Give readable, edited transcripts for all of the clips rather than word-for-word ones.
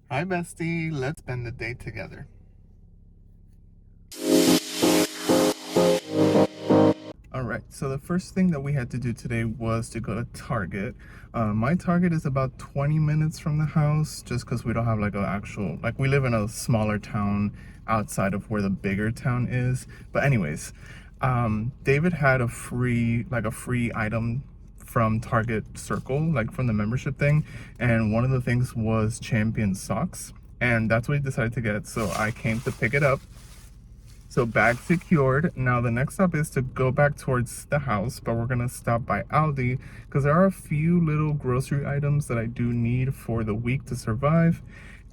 Hi, bestie. Let's spend the day together. All right, so the first thing that we had to do today was to go to Target. My Target is about 20 minutes from the house just because we don't have like an actual, like we live in a smaller town outside of where the bigger town is. But anyways, David had a free item from Target Circle, like from the membership thing. And one of the things was Champion socks. And that's what he decided to get. So I came to pick it up. So bag secured. Now the next step is to go back towards the house, but we're gonna stop by Aldi because there are a few little grocery items that I do need for the week to survive.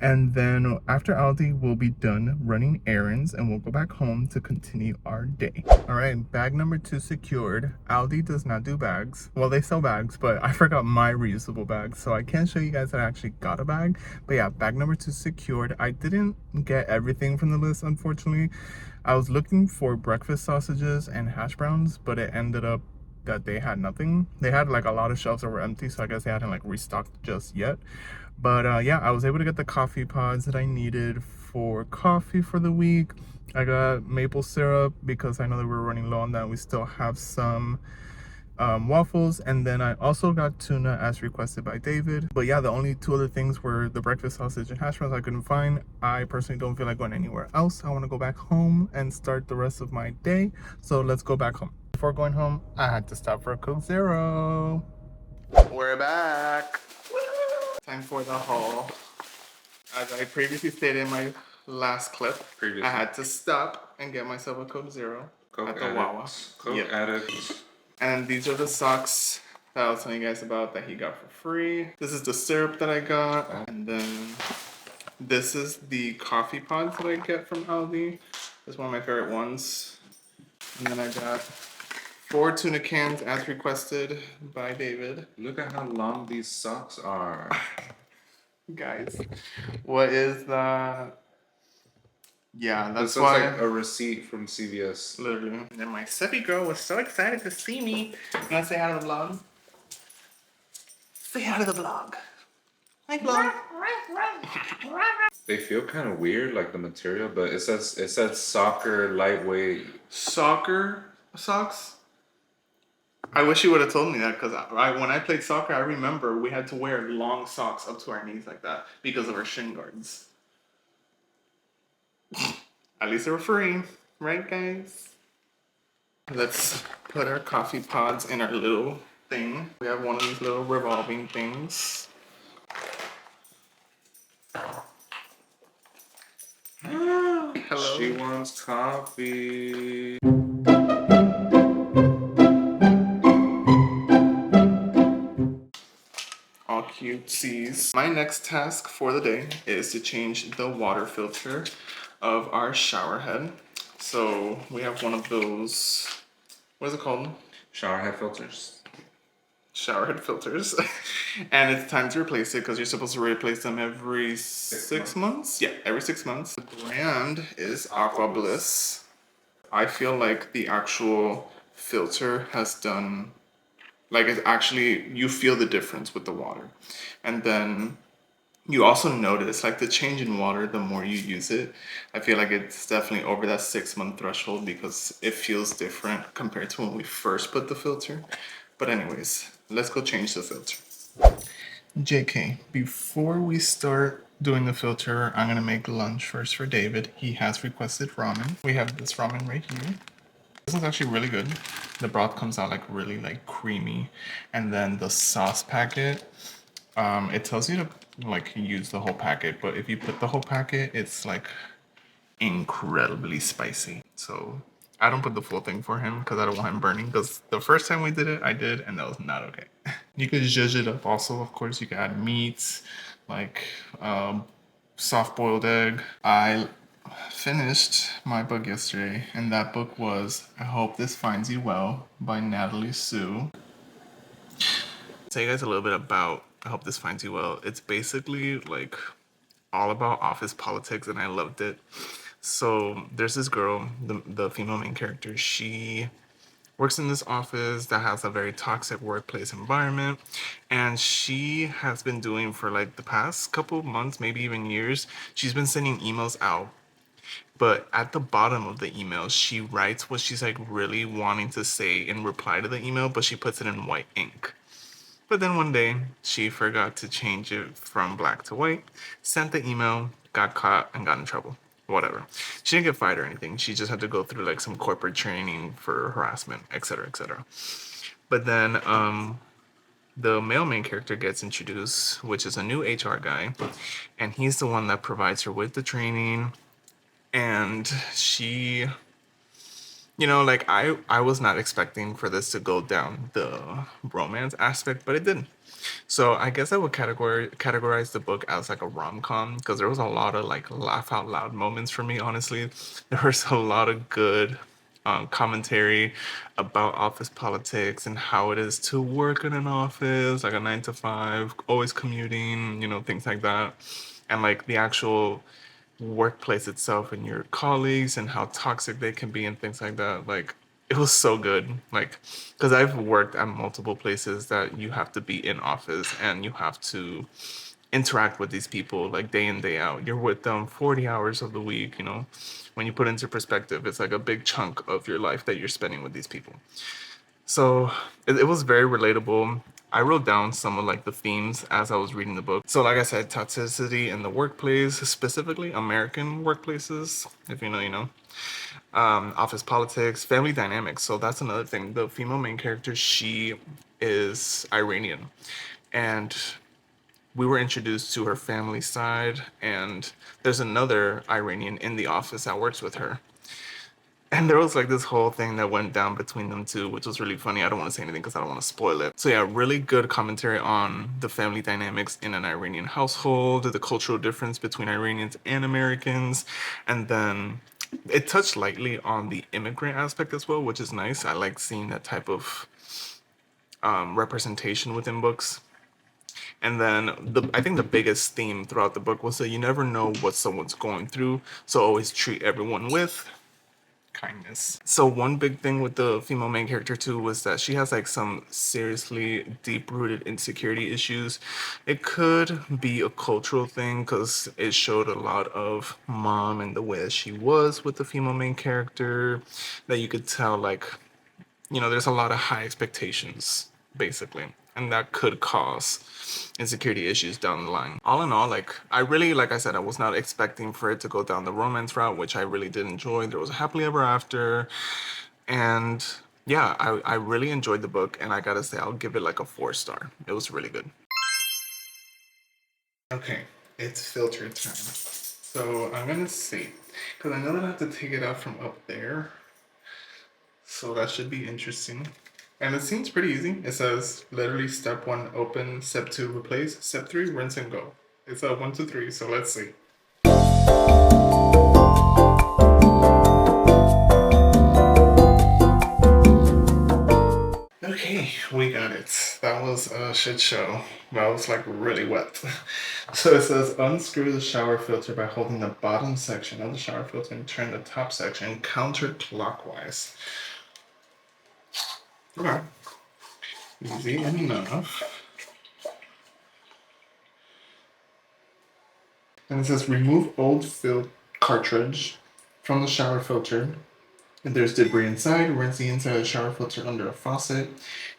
And then after Aldi, we'll be done running errands and we'll go back home to continue our day. All right, bag number 2 secured. Aldi does not do bags. Well, they sell bags, but I forgot my reusable bag, so I can't show you guys that I actually got a bag. But yeah, bag number 2 secured. I didn't get everything from the list, unfortunately. I was looking for breakfast sausages and hash browns, but it ended up that they had nothing. They had like a lot of shelves that were empty, so I guess they hadn't like restocked just yet. But yeah, I was able to get the coffee pods that I needed for coffee for the week. I got maple syrup because I know that we're running low on that. We still have some waffles, and then I also got tuna as requested by David. But yeah, the only two other things were the breakfast sausage and hash browns I couldn't find. I personally don't feel like going anywhere else. I want to go back home and start the rest of my day, so let's go back home. Before going home, I had to stop for a Coke Zero. We're back. Time for the haul. As I previously stated in my last clip, I had to stop and get myself a Coke Zero at the Wawa. Coke addict. And these are the socks that I was telling you guys about that he got for free. This is the syrup that I got. And then this is the coffee pods that I get from Aldi. It's one of my favorite ones. And then I got 4 tuna cans as requested by David. Look at how long these socks are. Guys, what is that? Yeah, that's this looks why. like a receipt from CVS. Literally. And then my Seppi girl was so excited to see me. You wanna say hi to the vlog? Say hi to the vlog. Hi, vlog. They feel kind of weird, like the material, but it says soccer lightweight. Soccer socks? I wish you would have told me that because when I played soccer, I remember we had to wear long socks up to our knees like that because of our shin guards. At least they were free, right, guys? Let's put our coffee pods in our little thing. We have one of these little revolving things. Hello. She wants coffee. All cutesies. My next task for the day is to change the water filter of our shower head. So we have one of those, what is it called? Shower head filters. Shower head filters. And it's time to replace it because you're supposed to replace them every 6 months. Yeah, every 6 months. The brand is Aqua Bliss. I feel like the actual filter has done, like it's actually, you feel the difference with the water. And then you also notice like the change in water the more you use it. I feel like it's definitely over that 6 month threshold because it feels different compared to when we first put the filter. But anyways, let's go change the filter. JK, before we start doing the filter, I'm gonna make lunch first for David. He has requested ramen. We have this ramen right here. This is actually really good. The broth comes out like really like creamy. And then the sauce packet, it tells you to like use the whole packet, but if you put the whole packet, it's like incredibly spicy. So I don't put the full thing for him because I don't want him burning, because the first time we did it, I did, and that was not okay. You could zhuzh it up also, of course. You could add meats, like soft-boiled egg. I finished my book yesterday, and that book was I Hope This Finds You Well by Natalie Sue. Tell you guys a little bit about I Hope This Finds You Well. It's basically like all about office politics, and I loved it. So there's this girl, the female main character. She works in this office that has a very toxic workplace environment, and she has been doing for like the past couple of months, maybe even years, she's been sending emails out, but at the bottom of the email she writes what she's like really wanting to say in reply to the email, but she puts it in white ink. But then one day she forgot to change it from black to white, sent the email, got caught, and got in trouble. Whatever. She didn't get fired or anything. She just had to go through like some corporate training for harassment, etc., etc. But then the male main character gets introduced, which is a new HR guy, and he's the one that provides her with the training. And she, like I was not expecting for this to go down the romance aspect, but it didn't. So I guess I would categorize the book as like a rom-com, because there was a lot of like laugh out loud moments for me, honestly. There was a lot of good commentary about office politics and how it is to work in an office, like a 9 to 5, always commuting, things like that. And like the actual workplace itself and your colleagues and how toxic they can be and things like that. Like it was so good. Like, because I've worked at multiple places that you have to be in office and you have to interact with these people like day in, day out. You're with them 40 hours of the week, When you put into perspective, it's like a big chunk of your life that you're spending with these people. So it was very relatable. I wrote down some of like the themes as I was reading the book. So like I said, toxicity in the workplace, specifically American workplaces, if you know, you know. Office politics, family dynamics. So that's another thing. The female main character, she is Iranian. And we were introduced to her family side, and there's another Iranian in the office that works with her. And there was like this whole thing that went down between them two, which was really funny. I don't want to say anything because I don't want to spoil it. So yeah, really good commentary on the family dynamics in an Iranian household, the cultural difference between Iranians and Americans, and then it touched lightly on the immigrant aspect as well, which is nice. I like seeing that type of representation within books. And then I think the biggest theme throughout the book was that you never know what someone's going through, so always treat everyone with kindness. So one big thing with the female main character too was that she has like some seriously deep-rooted insecurity issues. It could be a cultural thing because it showed a lot of mom and the way that she was with the female main character, that you could tell like, there's a lot of high expectations basically, and that could cause insecurity issues down the line. All in all, like I really, like I said, I was not expecting for it to go down the romance route, which I really did enjoy. There was a happily ever after, and yeah, I really enjoyed the book, and I gotta say I'll give it like a 4-star. It was really good. Okay, it's filter time. So I'm gonna see, because I know that I have to take it out from up there, so that should be interesting. And it seems pretty easy. It says literally step 1 open, step 2 replace, step 3 rinse and go. It's a 1, 2, 3, so let's see. Okay, we got it. That was a shit show. That was like really wet. So it says unscrew the shower filter by holding the bottom section of the shower filter and turn the top section counterclockwise. Okay. Easy enough. And it says remove old fill cartridge from the shower filter. If there's debris inside, rinse the inside of the shower filter under a faucet.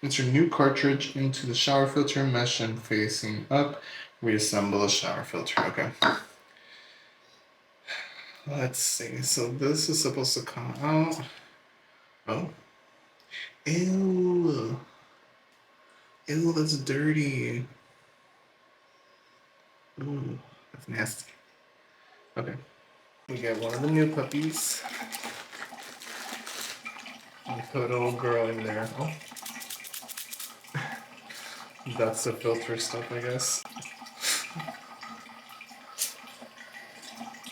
Insert new cartridge into the shower filter mesh and facing up. Reassemble the shower filter. Okay. Let's see. So this is supposed to come out. Oh. Ew. Ew, that's dirty. Ooh, that's nasty. Okay. We get one of the new puppies. We put a little girl in there. Oh. That's the filter stuff, I guess.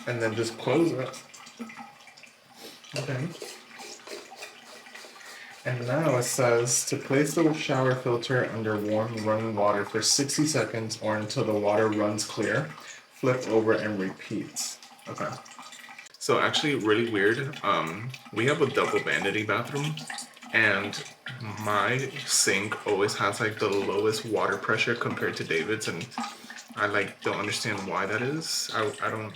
And then just close it. Okay. And now it says to place the shower filter under warm running water for 60 seconds or until the water runs clear. Flip over and repeat. Okay. So actually really weird. We have a double vanity bathroom. and my sink always has like the lowest water pressure compared to David's, and I like don't understand why that is. I don't.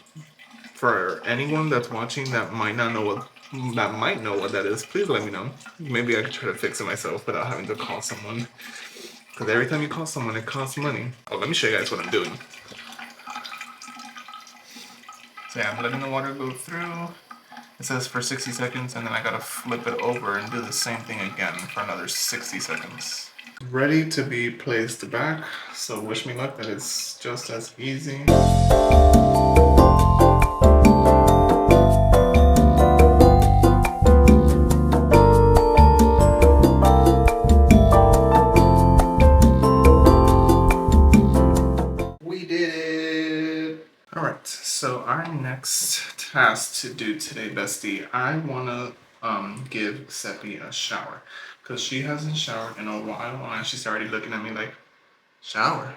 For anyone that's watching that might not know what that is, please let me know. Maybe I could try to fix it myself without having to call someone. Because every time you call someone, it costs money. Oh, let me show you guys what I'm doing. So yeah, I'm letting the water go through. It says for 60 seconds, and then I gotta flip it over and do the same thing again for another 60 seconds. Ready to be placed back, so wish me luck that it's just as easy. We did it! Alright, so our next task to do today, bestie, I wanna give Seppi a shower. Because she hasn't showered in a while, and she's already looking at me like, shower?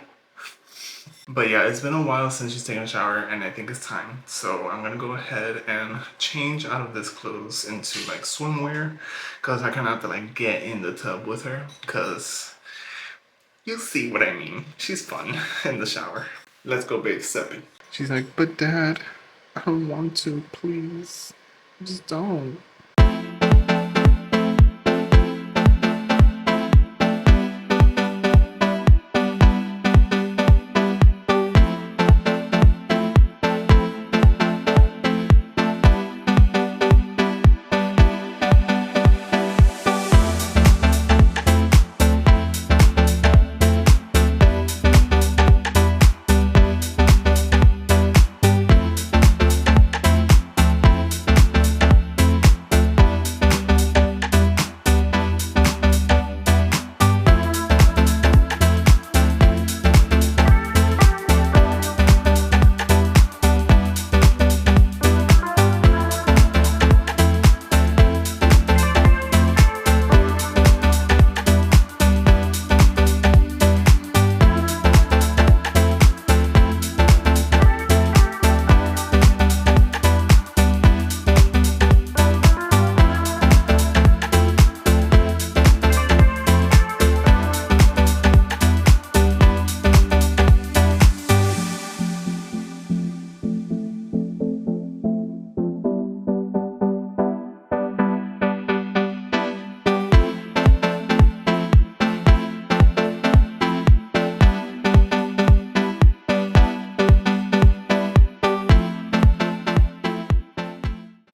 But yeah, it's been a while since she's taken a shower, and I think it's time. So I'm gonna go ahead and change out of this clothes into like swimwear, because I kind of have to like get in the tub with her, because you see what I mean. She's fun in the shower. Let's go bathe Seppi. She's like, but Dad, I don't want to, please. Just don't.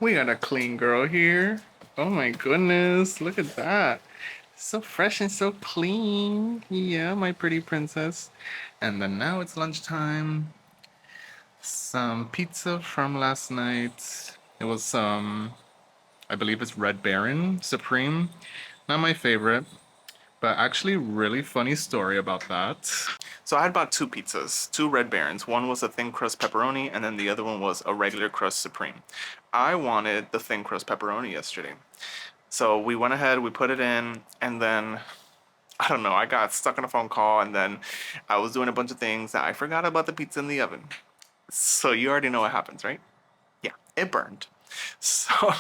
We got a clean girl here. Oh my goodness, look at that. So fresh and so clean. Yeah, my pretty princess. And then now it's lunchtime. Some pizza from last night. It was I believe it's Red Baron Supreme. Not my favorite, but actually really funny story about that. So I had bought two pizzas, two Red Barons. One was a thin crust pepperoni, and then the other one was a regular crust supreme. I wanted the thin crust pepperoni yesterday. So we went ahead, we put it in, and then I don't know, I got stuck on a phone call, and then I was doing a bunch of things that I forgot about the pizza in the oven. So you already know what happens, right? Yeah, it burned. So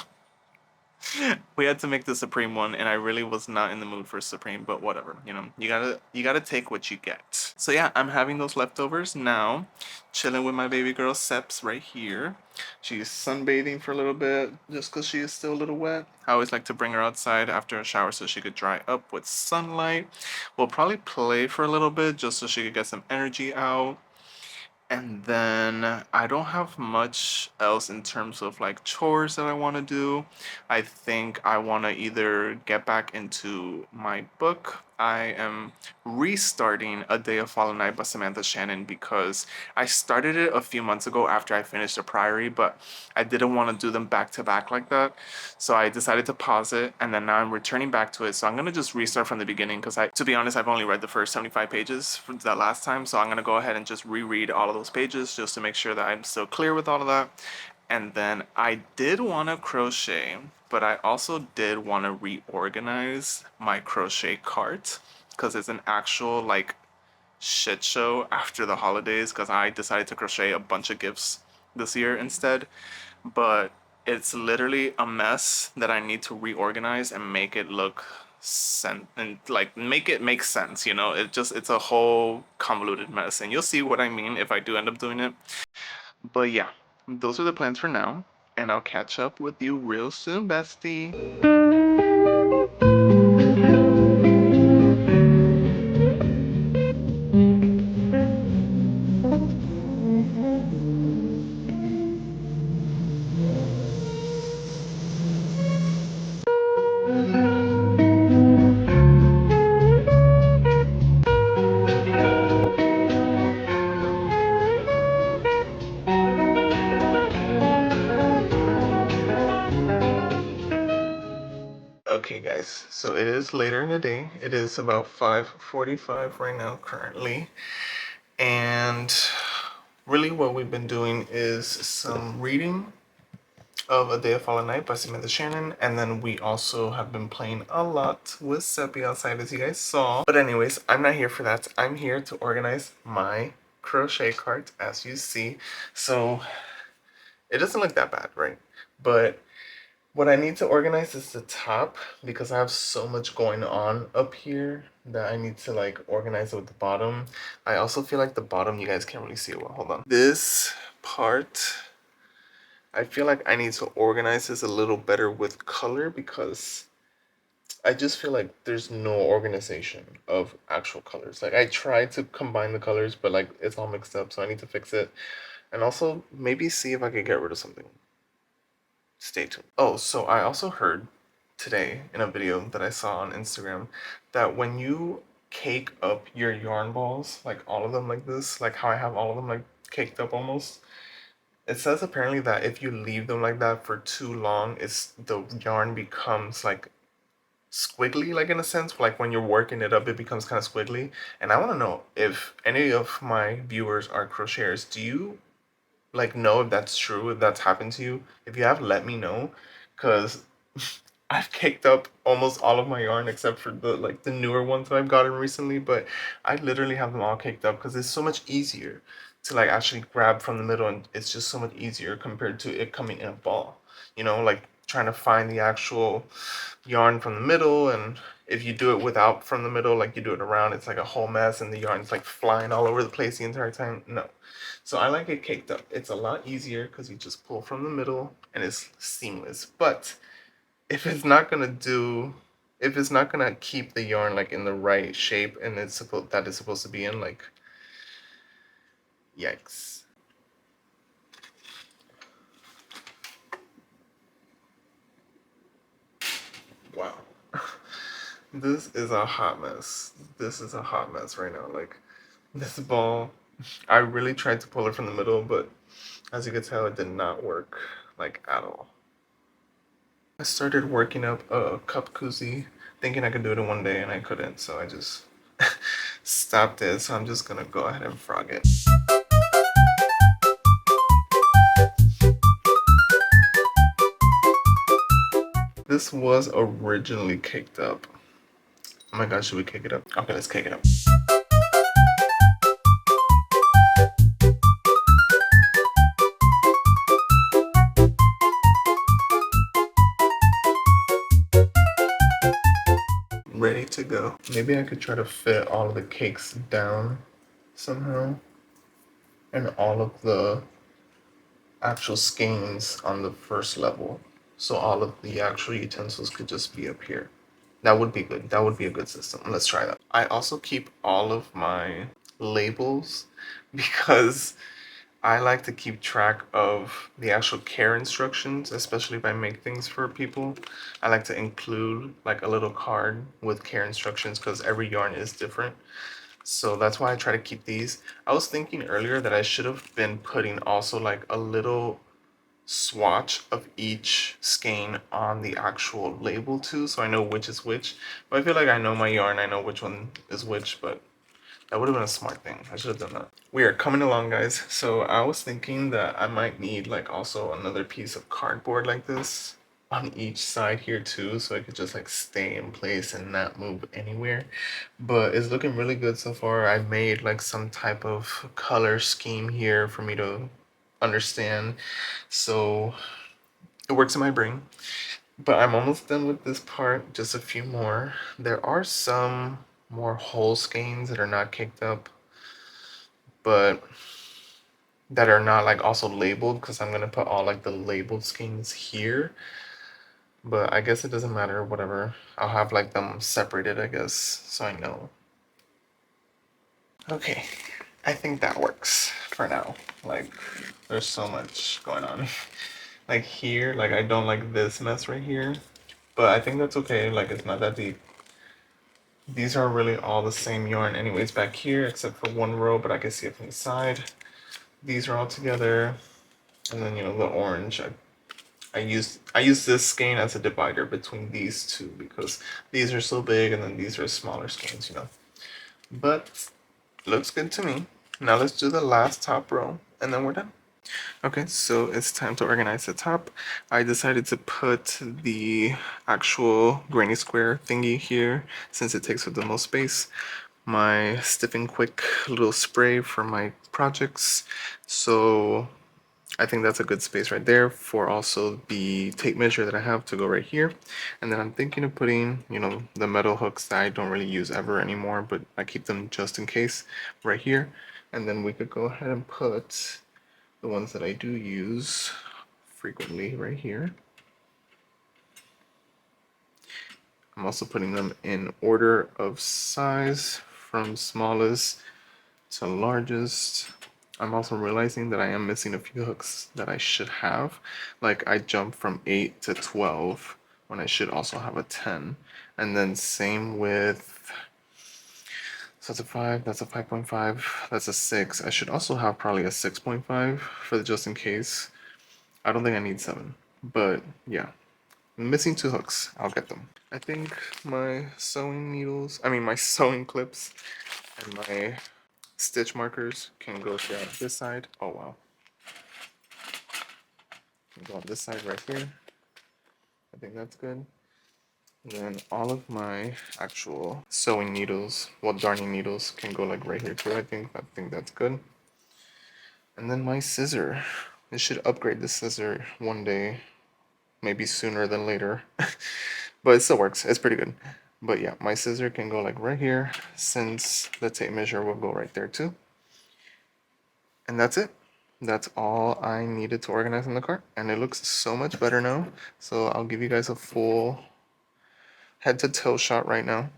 we had to make the supreme one, and I really was not in the mood for supreme, but whatever, you gotta take what you get. So yeah, I'm having those leftovers now, chilling with my baby girl Seps right here. She's sunbathing for a little bit just because she is still a little wet. I always like to bring her outside after a shower so she could dry up with sunlight. We'll probably play for a little bit just so she could get some energy out. And then I don't have much else in terms of like chores that I want to do. I think I want to either get back into my book. I am restarting A Day of Fallen Night by Samantha Shannon because I started it a few months ago after I finished The Priory, but I didn't want to do them back to back like that. So I decided to pause it, and then now I'm returning back to it. So I'm going to just restart from the beginning because to be honest, I've only read the first 75 pages from that last time. So I'm going to go ahead and just reread all of those pages just to make sure that I'm still clear with all of that. And then I did want to crochet, but I also did want to reorganize my crochet cart because it's an actual like shit show after the holidays because I decided to crochet a bunch of gifts this year instead. But it's literally a mess that I need to reorganize and make it look and like make it make sense, you know? It's a whole convoluted mess, and you'll see what I mean if I do end up doing it. But yeah, those are the plans for now, and I'll catch up with you real soon, bestie. Okay guys, so it is later in the day. It is about 5:45 right now currently. And really what we've been doing is some reading of A Day of Fallen Night by Samantha Shannon, and then we also have been playing a lot with Seppi outside, as you guys saw. But anyways, I'm not here for that. I'm here to organize my crochet cart, as you see. So it doesn't look that bad, right? But what I need to organize is the top, because I have so much going on up here that I need to like organize it with the bottom. I also feel like the bottom, you guys can't really see it well. Hold on. This part, I feel like I need to organize this a little better with color, because I just feel like there's no organization of actual colors. Like I tried to combine the colors, but like it's all mixed up, so I need to fix it. And also maybe see if I could get rid of something. Stay tuned. Oh, so I also heard today in a video that I saw on Instagram that when you cake up your yarn balls, like all of them like this, like how I have all of them like caked up almost, it says apparently that if you leave them like that for too long, it's the yarn becomes like squiggly, like in a sense, like when you're working it up, it becomes kind of squiggly. And I want to know if any of my viewers are crocheters. Do you like know if that's true, if that's happened to you? If you have, let me know, because I've caked up almost all of my yarn except for the newer ones that I've gotten recently, but I literally have them all caked up because it's so much easier to like actually grab from the middle, and it's just so much easier compared to it coming in a ball, you know, like trying to find the actual yarn from the middle. And if you do it without from the middle, like you do it around, it's like a whole mess and the yarn's like flying all over the place the entire time. No. So I like it caked up. It's a lot easier because you just pull from the middle and it's seamless. But if it's not gonna do, if it's not gonna keep the yarn like in the right shape and it's supposed that it's supposed to be in, like, yikes. Wow. This is a hot mess. This is a hot mess right now. Like, this ball, I really tried to pull it from the middle, but as you can tell, it did not work, like, at all. I started working up a cup koozie, thinking I could do it in one day, and I couldn't, so I just stopped it. So I'm just gonna go ahead and frog it. This was originally caked up. Oh my god, should we cake it up? Okay, let's cake it up. Ready to go. Maybe I could try to fit all of the cakes down somehow, and all of the actual skeins on the first level, so all of the actual utensils could just be up here. That would be good. That would be a good system. Let's try that. I also keep all of my labels because I like to keep track of the actual care instructions, especially if I make things for people. I like to include like a little card with care instructions because every yarn is different. So that's why I try to keep these. I was thinking earlier that I should have been putting also like a little swatch of each skein on the actual label too, so I know which is which. But I feel like I know my yarn, I know which one is which, but that would have been a smart thing. I should have done that. We are coming along, guys. So I was thinking that I might need like also another piece of cardboard like this on each side here too, so I could just like stay in place and not move anywhere. But it's looking really good so far. I made like some type of color scheme here for me to understand. So it works in my brain. But I'm almost done with this part, just a few more. There are some more whole skeins that are not caked up, but that are not like also labeled, because I'm gonna put all like the labeled skeins here. But I guess it doesn't matter, whatever. I'll have like them separated, I guess, so I know. Okay, I think that works for now. Like, there's so much going on. Like here, like I don't like this mess right here, but I think that's okay. Like, it's not that deep. These are really all the same yarn anyways back here, except for one row, but I can see it from the side. These are all together, and then, you know, the orange. I use this skein as a divider between these two because these are so big and then these are smaller skeins, you know. But looks good to me. Now let's do the last top row and then we're done. Okay, so it's time to organize the top. I decided to put the actual granny square thingy here since it takes up the most space. My Stiff and Quick little spray for my projects. So I think that's a good space right there for also the tape measure that I have to go right here. And then I'm thinking of putting, you know, the metal hooks that I don't really use ever anymore, but I keep them just in case right here. And then we could go ahead and put the ones that I do use frequently right here. I'm also putting them in order of size from smallest to largest. I'm also realizing that I am missing a few hooks that I should have. Like I jumped from 8 to 12 when I should also have a 10. And then same with, so that's a 5, that's a 5.5, that's a 6. I should also have probably a 6.5 for the just in case. I don't think I need 7, but yeah. I'm missing 2 hooks. I'll get them. I think my sewing needles, I mean my sewing clips and my stitch markers can go down this side. Oh wow. Can go on this side right here. I think that's good. And then all of my actual sewing needles, well, darning needles, can go like right here too. I think that's good. And then my scissor. I should upgrade the scissor one day, maybe sooner than later. But it still works. It's pretty good. But yeah, my scissor can go like right here, since the tape measure will go right there too. And that's it. That's all I needed to organize in the cart, and it looks so much better now. So I'll give you guys a full head to toe shot right now.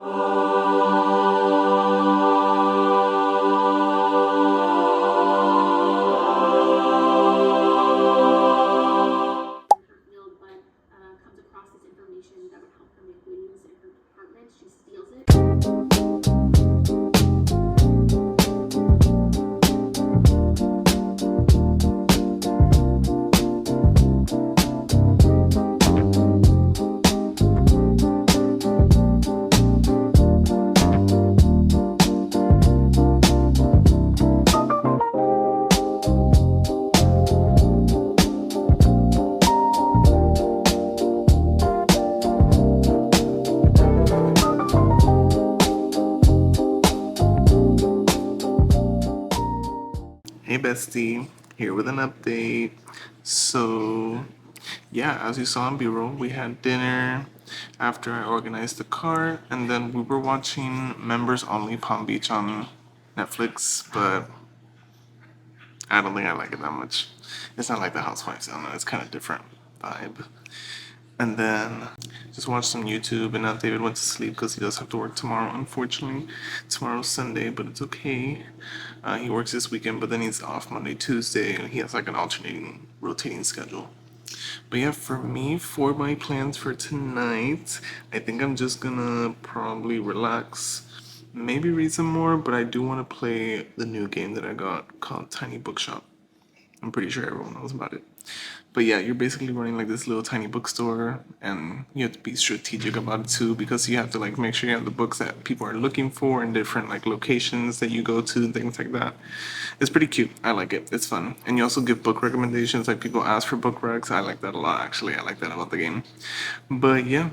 Hey bestie, here with an update. So yeah, as you saw in B-roll, we had dinner after I organized the cart, and then we were watching Members Only Palm Beach on Netflix, but I don't think I like it that much. It's not like The Housewives, I don't know, it's kind of different vibe. And then just watched some YouTube, and now David went to sleep because he does have to work tomorrow, unfortunately. Tomorrow's Sunday, but it's okay. He works this weekend, but then he's off Monday, Tuesday, and he has like an alternating, rotating schedule. But yeah, for me, for my plans for tonight, I think I'm just gonna probably relax. Maybe read some more, but I do want to play the new game that I got called Tiny Bookshop. I'm pretty sure everyone knows about it. But yeah, you're basically running like this little tiny bookstore, and you have to be strategic about it too, because you have to like make sure you have the books that people are looking for in different like locations that you go to and things like that. It's pretty cute. I like it. It's fun. And you also give book recommendations, like people ask for book recs. I like that a lot actually. I like that about the game. But yeah,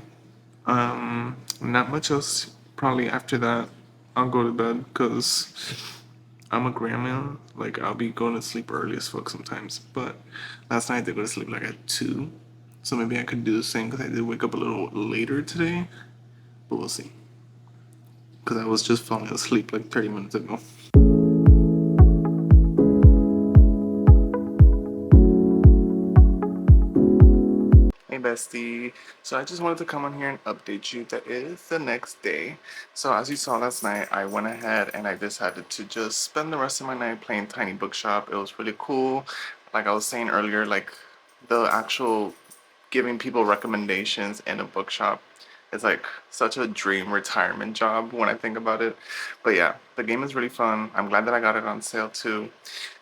not much else. Probably after that, I'll go to bed because I'm a grandma. Like I'll be going to sleep early as fuck sometimes. But last night I did go to sleep like at 2. So maybe I could do the same because I did wake up a little later today, but we'll see. Because I was just falling asleep like 30 minutes ago. Hey bestie, so I just wanted to come on here and update you that it is the next day. So as you saw last night, I went ahead and I decided to just spend the rest of my night playing Tiny Bookshop. It was really cool. Like I was saying earlier, like the actual giving people recommendations in a bookshop is like such a dream retirement job when I think about it. But yeah, the game is really fun. I'm glad that I got it on sale too.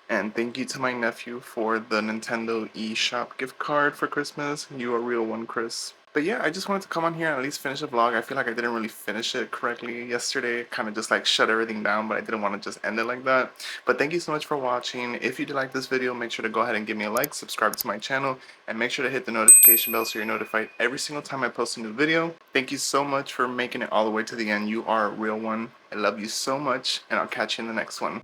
And thank you to my nephew for the Nintendo eShop gift card for Christmas. You a real one, Chris. But yeah, I just wanted to come on here and at least finish the vlog. I feel like I didn't really finish it correctly yesterday. Kind of just like shut everything down, but I didn't want to just end it like that. But thank you so much for watching. If you did like this video, make sure to go ahead and give me a like, subscribe to my channel, and make sure to hit the notification bell so you're notified every single time I post a new video. Thank you so much for making it all the way to the end. You are a real one. I love you so much, and I'll catch you in the next one.